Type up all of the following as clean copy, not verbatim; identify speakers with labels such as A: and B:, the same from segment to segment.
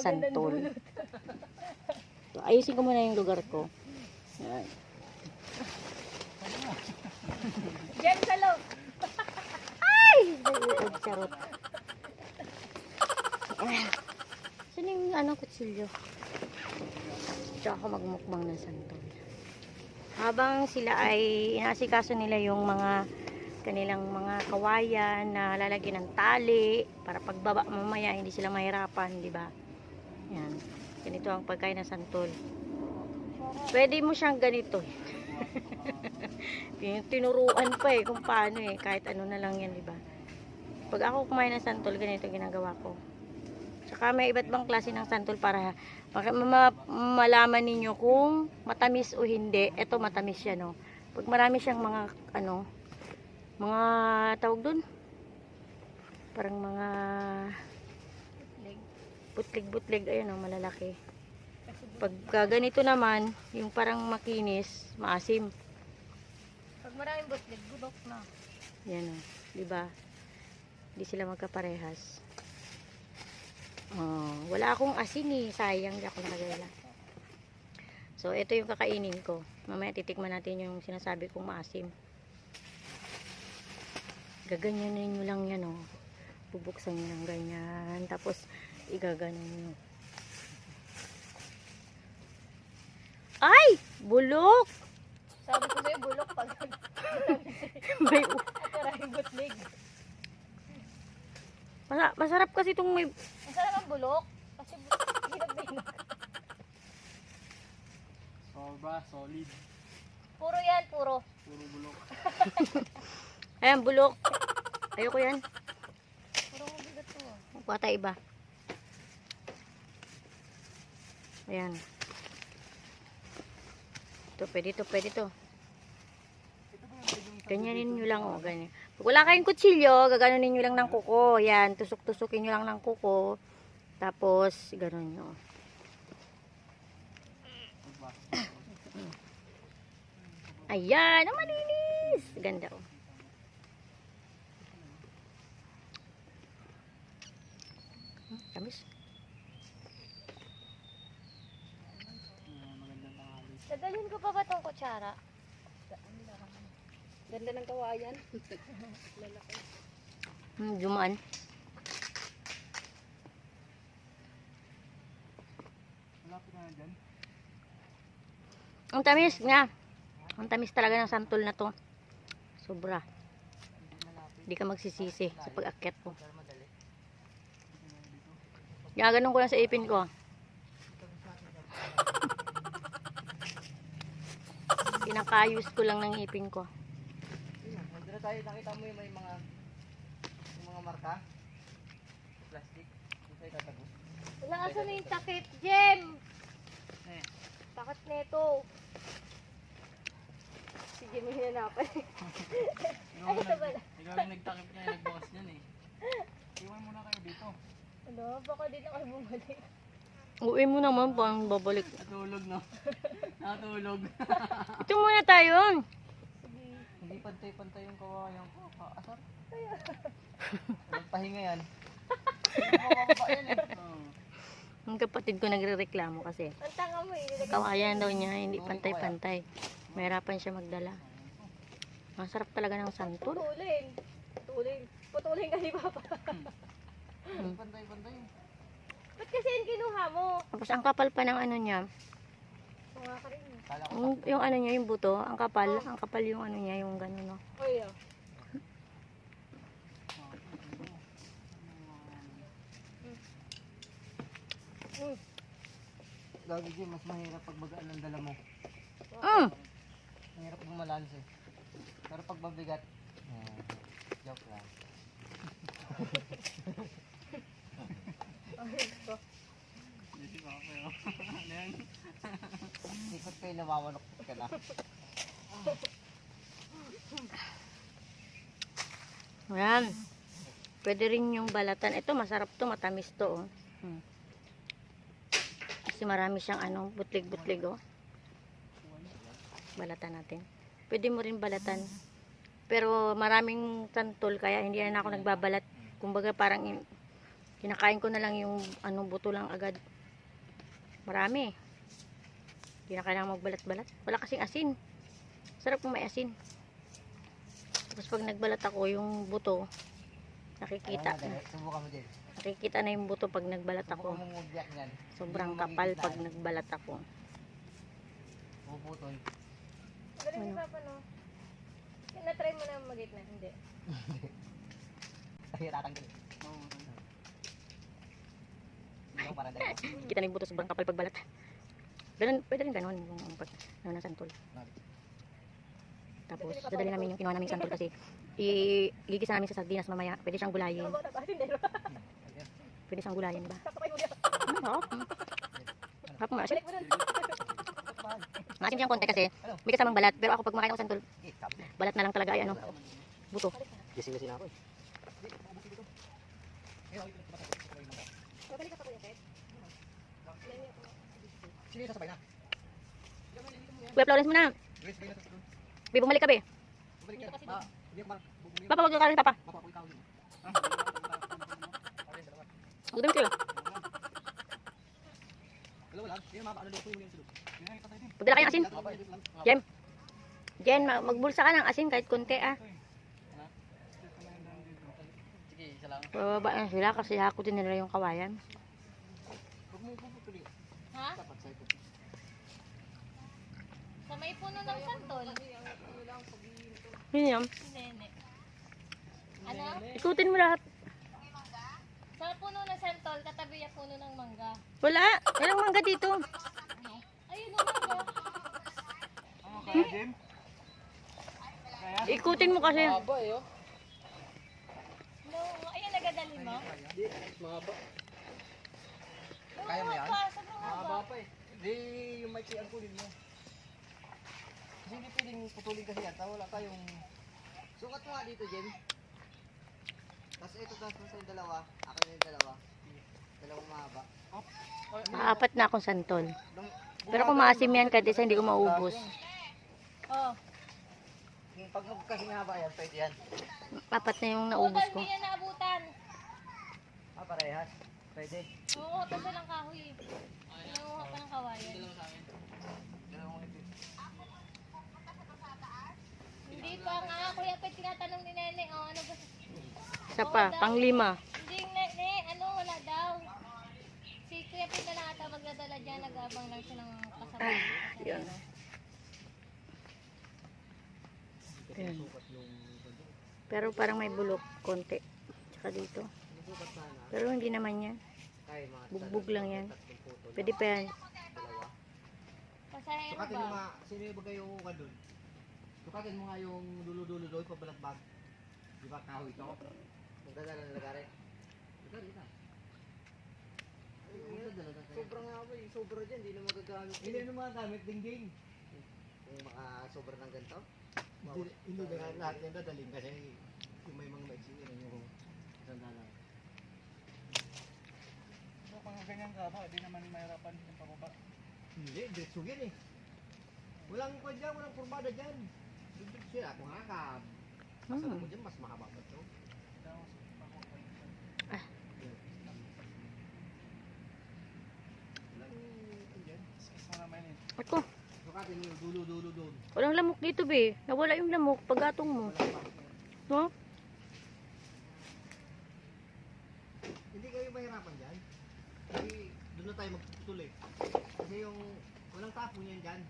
A: santol. So, ayusin ko muna yung lugar ko. Yan.
B: Diyan sa loob.
A: Ay! Charot. Saan yung kutsilyo? Tsaka ako magmukbang ng santol. Habang sila ay inaasikaso nila yung mga kanilang mga kawayan na lalagyan ng tali para pagbaba mamaya hindi sila mahirapan, di ba? Yan. Ganito ang pagkain ng santol. Pwede mo siyang ganito. Tinuruan pa kung paano kahit ano na lang yan, di ba? Pag ako kumain ng santol, ganito ginagawa ko. Tsaka may iba't ibang klase ng santol para malaman ninyo kung matamis o hindi. Ito matamis siya, no. Pag marami siyang mga mga tawag dun, parang mga butlig-butlig, ayun, malalaki. Pag ganito naman, yung parang makinis, maasim.
B: Pag maraming butlig, gulok na.
A: Yan, di ba? Hindi sila magkaparehas. Wala akong asin sayang, di ako nakagala. So ito yung kakainin ko. Mamaya titikman natin yung sinasabi kong maasim. Gaganyanin nyo lang yan, bubuksan nyo lang ganyan, tapos igaganon nyo. Ay! Bulok!
B: Sabi ko sa'yo, bulok pag
A: May
B: maraming butlig.
A: masarap kasi itong may...
B: Masarap ang bulok. Kasi binag-binag.
C: Sobra, solid.
B: Puro yan, puro.
C: Puro bulok.
A: Ayan, bulok. Ayoko yan.
B: Puro mabigat to.
A: Kuha tayo iba. Ayan. Ito, pwede to. Ganyanin nyo lang, ganyan. Pag wala kayong kutsilyo, gaganunin nyo lang ng kuko. Yan, tusok-tusukin nyo lang ng kuko. Tapos, ganon nyo. Ayan, ang malinis. Ganda, Tamis.
B: Dadalhin ko pa ba tong kutsara?
D: Ganda ng kawayan. Lalaki.
A: Dumaan.
C: Malapit na dyan.
A: Ang tamis nga. Ang tamis talaga ng santol na to. Sobra. Hindi ka magsisisi sa pag-akyat ko. Gaganon ko lang sa ipin ko. Kinakayos ko lang ng ipin ko.
C: Dito tayo, nakita mo yung may mga marka sa plastic. Dito tayo tatagos.
B: Wala asa na yung takip, Jem! Takot neto. Sige, may hinanapan. Ay, ito pala.
C: Ikaw yung nagtakip niya, nagbukas niyan Iwan muna kayo dito.
B: Ano, baka din ako bumalik.
A: Uwi mo naman pang babalik.
C: Natulog, no? Natulog.
A: Ito muna tayo.
C: Hindi pantay-pantay yung kawayan ko. Asar. Nagpahinga yan. Mababa yan
A: Ang kapatid ko nagrereklamo kasi.
B: Ang tanga mo
A: Kawayan daw niya, hindi pantay-pantay. Mahirapan siya magdala. Masarap talaga ng santol.
B: Putulin ka ni Papa.
C: Pantay-pantay.
B: Ba't kasi yung kinuha mo?
A: Tapos ang kapal pa ng ano niya.
B: Tunga ka rin.
C: Kala ko
A: Yung ano niya, yung buto, ang kapal yung ano niya, yung gano'n, no.
B: Oy,
C: Gagi Jim, mas mahirap pag magaan ang dala mo. Mahirap bumalanse Pero pag mabigat, joke lang. Hindi ba kayo? Ano yan? Ikot kayo namamanok ka na.
A: Ayan. Pwede rin yung balatan. Ito, masarap to, matamis to, Kasi marami siyang butlig-butlig, Balatan natin. Pwede mo rin balatan. Pero maraming santol, kaya hindi na ako nagbabalat. Kumbaga parang kinakain ko na lang yung buto lang agad. Marami. Hindi na kailangan magbalat-balat. Wala kasing asin. Sarap kung may asin. Tapos pag nagbalat ako, yung buto, nakikita na.
C: Subukan mo din.
A: Nakikita na yung buto pag nagbalat ako.
C: Subukan mo mugyak yan.
A: Sobrang kapal pag nagbalat ako.
C: Puputoy.
B: Galing ni Papa, no? Na-try mo na magitna, hindi.
C: Ay, tatanggal. Hindi ko parang dahil.
A: Kita na yung buto, sobrang kapal pag balat. Ganun, pwede rin ganun yung pag ano, na santol. Tapos dadali namin yung kinuha namin santol kasi igigisa namin sa sardinas mamaya. Pwede siyang gulayin. Pwede siyang gulayin ba? Hop. Hop nga siya. Maasim siyang konti kasi may kasamang balat. Pero ako pag kumakain ako santol, balat na lang talaga ay ano, buto.
C: Gising-gising ako eh. Sino yung sasabay na?
A: Kuya Florence mo na.
C: Grace, bay na sa doon.
A: Be, bumalik ka be.
C: Bumalik yan. Hindi ako parang bumalik.
A: Papa, wag ka rin papa.
C: Papa, ako ikaw din.
A: Magdamit kayo.
C: Dalawa lang. Hindi na ano doon. Kunin mo yung sulog.
A: Pagdala kayo ng asin. Jem. Jen, magbulsa ka ng asin kahit konti ah.
C: Sige, isa lang.
A: Bababa na sila kasi hakutin nila yung kawayan.
C: Huwag mo puputuloy.
B: Ha?
C: Dapat sa'yo po.
B: Sa may puno ng santol.
A: Yun yan.
B: Si Nene. Ano?
A: Ikutin mo lahat.
B: Sa puno ng santol, katabi yung puno ng mangga.
A: Wala. Walang mangga dito.
B: Ayun ang mangga.
C: Kaya, Jem?
A: Ikutin mo kasi.
C: Haba eh, oh.
B: No, ayun nagadali mo.
C: Hindi, mahaba.
B: No,
C: Kaya mo yan?
B: sobrang haba.
C: Mahaba pa eh. Hindi, yung may ang kulin mo. Kasi hindi pwedeng putulin kasi yan. Wala tayong... Sukat mo nga dito, Jem. Tapos ito, tapos yung dalawa. Akin yung dalawa. Dalawang mahaba.
A: Apat na akong santol. Pero kung maasim yan, kahit isa hindi ko maubos.
B: Oh.
C: Pag kasi mahaba yan, pwede yan.
A: Apat na yung naubos ko.
B: Hindi yan naabutan.
C: Ah, parehas. Pwede.
B: Oo, tapos lang kahoy. Nanguha pa ng kawayan.
C: Dalawang ito.
B: Hindi pa nga, Kuya Pet, tinatanong ni Nene, oh, ano ba?
A: Isa pa, pang-lima.
B: Hindi, Nene, ano, wala daw. Si Kuya Pet na lang ata magdadala dyan, nag-abang lang siya ng kasama.
A: Yun. Yun. Pero parang may bulok, konti. Tsaka dito. Pero hindi naman yan. Bugbog lang yan. Pwede pa yan.
B: Pasahero
C: Sukatin mo
B: ba?
C: nga, sino yung bagay yung uka doon? Sukatin mo nga yung dulo-dulo doon, pabalagbag. Di ba kahoy ito? Magdadala na lagari. Lagari na. Sobra nga ba eh, sobra dyan, hindi na magagamit. Hindi na magagamit, ding-ding. Yung mga sobra ng ganito?
E: Hindi na lahat yan dadaling kasi yung may mga maiksi yun yung sandalan.
C: So, kung ganyan ka ba, di naman mahirapan yung pababa.
E: Hindi, diretso yan eh. Walang kwan dyan, walang formada dyan. Diretso siya, kung hakab. Kasama mo dyan, mas mahaba pa ito. Walang kwan dyan.
A: Ako,
E: Sukatin mo yung dulo-dulo doon.
A: walang lamok dito be. Nawala yung lamok paggatong mo. No?
E: Hindi kayo mahirapan dyan. Kasi doon na tayo magtutuloy. Kasi yung walang tapon yan dyan.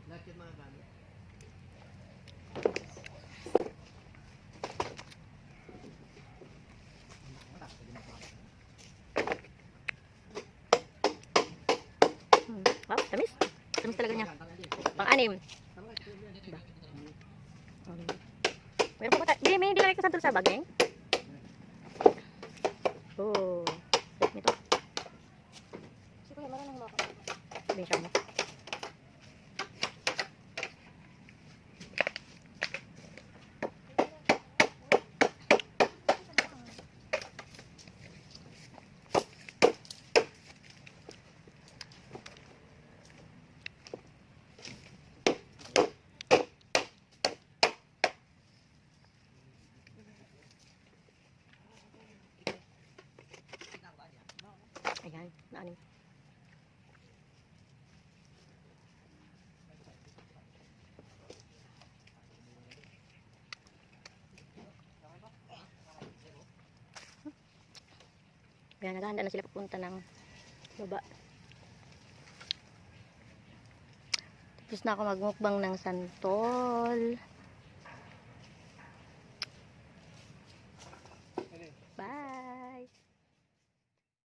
E: Lahat yan mga gamit.
A: Wow, tamis. Tamis talaga niya. Pang-anim. Meron pa ba tayo? Hindi na kayo santol sa bageng. Oh. Sarap nito.
B: Si Kuya, marunong mo ako.
A: Sabihin siya mo. Kaya naghahanda na sila papunta ng baba. Tapos na ako magmukbang ng santol.